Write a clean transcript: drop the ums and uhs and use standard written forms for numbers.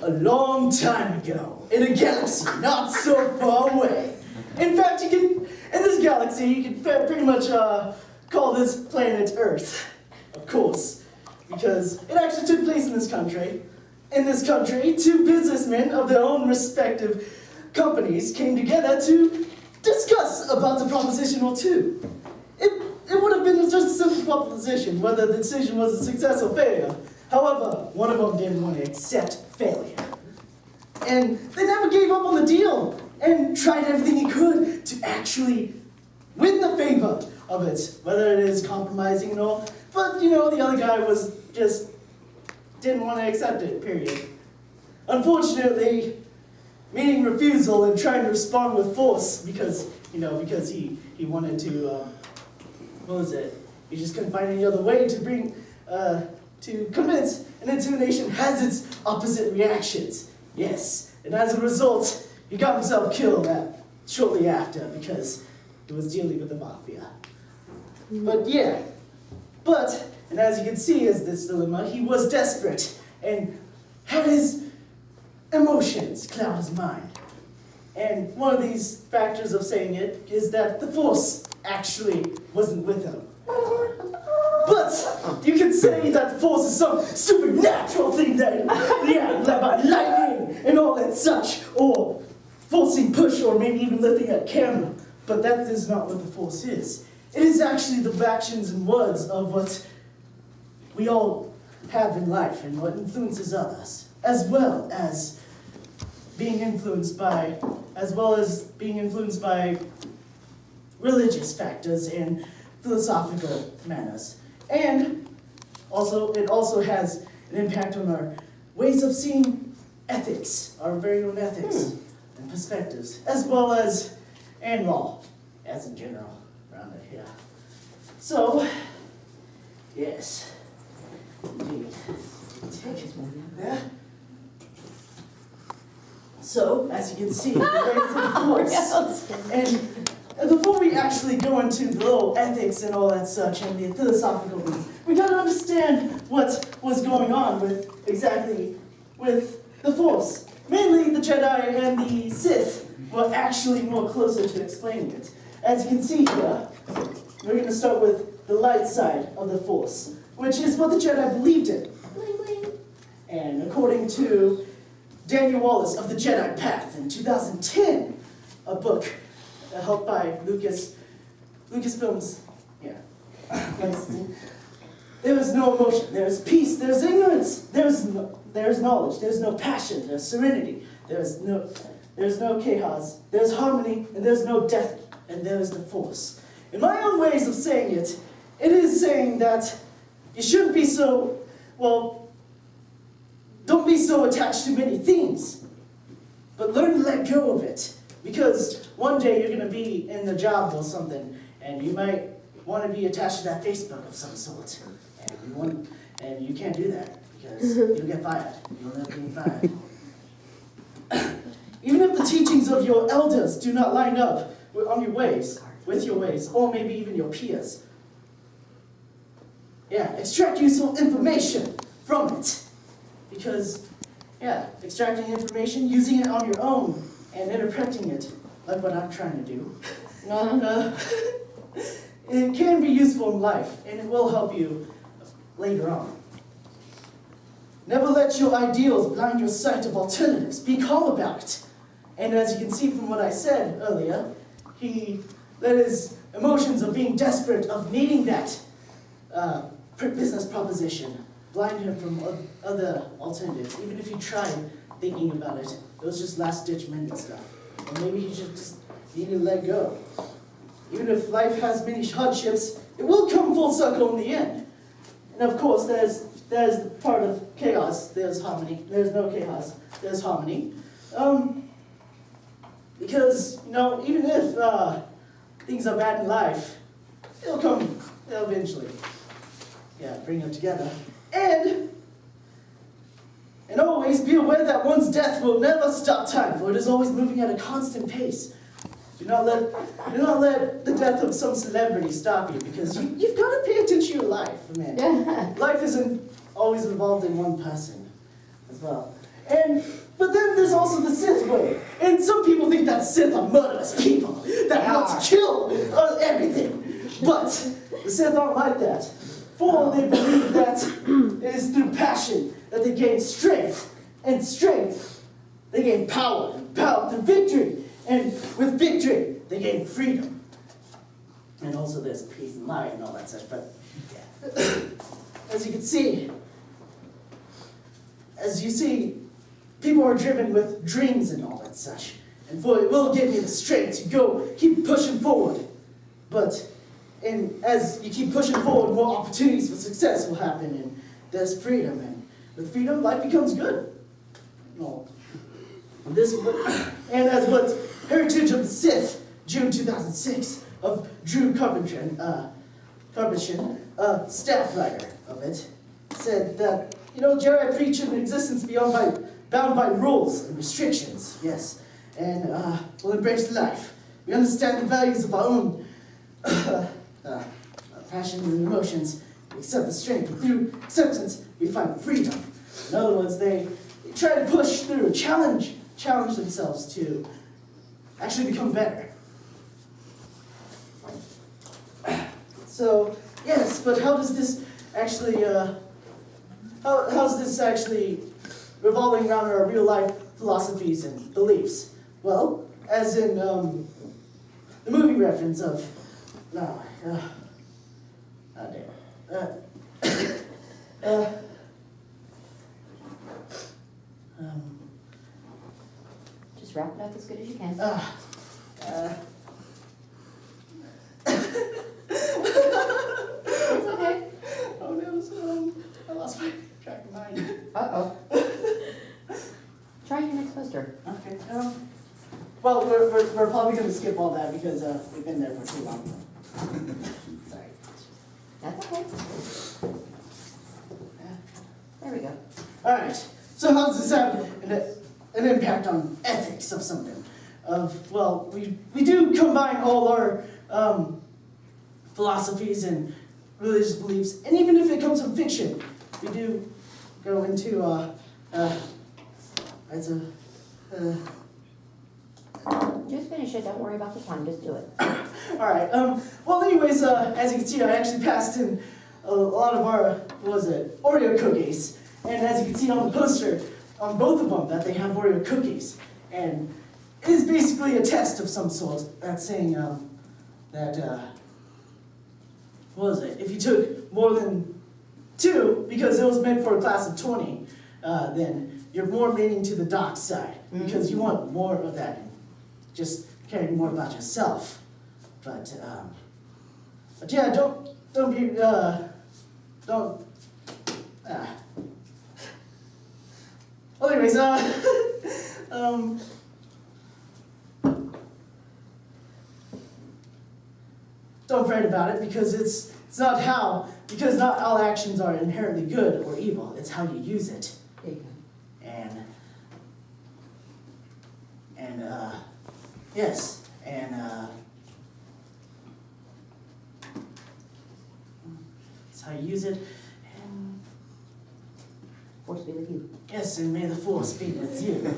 a long time ago, in a galaxy not so far away. In fact, in this galaxy, you can pretty much call this planet Earth, of course, because it actually took place in this country. In this country, two businessmen of their own respective companies came together to discuss about the proposition or two. It would have been just a simple proposition, whether the decision was a success or failure. However, one of them didn't want to accept failure. And they never gave up on the deal and tried everything he could to actually win the favor of it, whether it is compromising and all. But, the other guy was just didn't want to accept it, period. Unfortunately, meeting refusal and trying to respond with force because he wanted to, he just couldn't find any other way to bring, to convince, and intimidation has its opposite reactions. Yes, and as a result, he got himself killed shortly after because he was dealing with the mafia. And as you can see as this dilemma, he was desperate and had his emotions cloud his mind. And one of these factors of saying it is that the Force actually wasn't with him. But you can say that the Force is some supernatural thing that, like lightning and all that such, or forcing push, or maybe even lifting a camera. But that is not what the Force is. It is actually the actions and words of what we all have in life and what influences others, as well as being influenced by religious factors and philosophical manners. And it also has an impact on our ways of seeing ethics, our very own ethics and perspectives, as well as, and law, as in general, around it here. So, yes, indeed. Take it there. So, as you can see, the ways of the Force. And before we actually go into the little ethics and all that such and the philosophical things, we gotta understand what was going on with the Force. Mainly the Jedi and the Sith were actually more closer to explaining it. As you can see here, we're gonna start with the light side of the Force, which is what the Jedi believed in. And according to Daniel Wallace of the Jedi Path in 2010, a book helped by Lucasfilms. Yeah. There is no emotion, there is peace, there is ignorance, there is knowledge, there is no passion, there is serenity, there is no chaos, there is harmony, and there is no death, and there is the Force. In my own ways of saying it, it is saying that you shouldn't be so, don't be so attached to many things, but learn to let go of it. Because one day you're going to be in the job or something, and you might want to be attached to that Facebook of some sort. And you can't do that, because you'll get fired. You'll end up being fired. Even if the teachings of your elders do not line up with your ways, or maybe even your peers. Extract useful information from it. Because, extracting information, using it on your own, and interpreting it, like what I'm trying to do, it can be useful in life, and it will help you later on. Never let your ideals blind your sight of alternatives. Be calm about it. And as you can see from what I said earlier, he let his emotions of being desperate, of needing that business proposition, blind him from other alternatives. Even if he tried thinking about it, it was just last-ditch minute stuff. Or maybe he just needed to let go. Even if life has many hardships, it will come full circle in the end. And of course, there's the part of chaos. There's harmony. There's no chaos. There's harmony. Because, even if things are bad in life, they'll eventually, bring them together. And always be aware that one's death will never stop time, for it is always moving at a constant pace. Do not let the death of some celebrity stop you, because you've got to pay attention to your life, man. Life isn't always involved in one person as well. But then there's also the Sith way. And some people think that Sith are murderous people that want to kill everything. But the Sith aren't like that. For they believe that it is through passion that they gain strength. And strength, they gain power. And power through victory. And with victory, they gain freedom. And also there's peace and light and all that such. But yeah. As you see, people are driven with dreams and all that such. And for it will give me the strength to go, keep pushing forward. But as you keep pushing forward, more opportunities for success will happen, and there's freedom. And with freedom, life becomes good. No. And as what Heritage of the Sith, June 2006, of Drew Carbishin, staff writer of it, said that, Jedi preach an existence bound by rules and restrictions, yes, and will embrace life. We understand the values of our own passions and emotions. We accept the strength, and through acceptance, we find freedom. In other words, they try to push through, challenge themselves to actually become better. So, yes, but how does this actually, how's this actually revolving around our real life philosophies and beliefs? Well, as in the movie reference of, just wrap it up as good as you can. It's okay. Oh no, I lost my track of mind. Uh-oh. Try your next poster. Okay. Well, we're probably going to skip all that because we've been there for too long. Sorry. That's okay. There we go. All right. So how does this have an impact on ethics of something? We do combine all our philosophies and religious beliefs, and even if it comes from fiction, we do go into Just finish it. Don't worry about the time. Just do it. All right. Well, anyways, as you can see, I actually passed in a lot of our, Oreo cookies. And as you can see on the poster, on both of them, that they have Oreo cookies. And it is basically a test of some sort that's saying that, if you took more than 2, because it was meant for a class of 20, then you're more leaning to the dark side, because you want more of that, and just caring more about yourself. But yeah, don't be, well, anyways, don't fret about it, because because not all actions are inherently good or evil. It's how you use it. Yes, it's how you use it. And Force be with you. yes, and may the force be with you.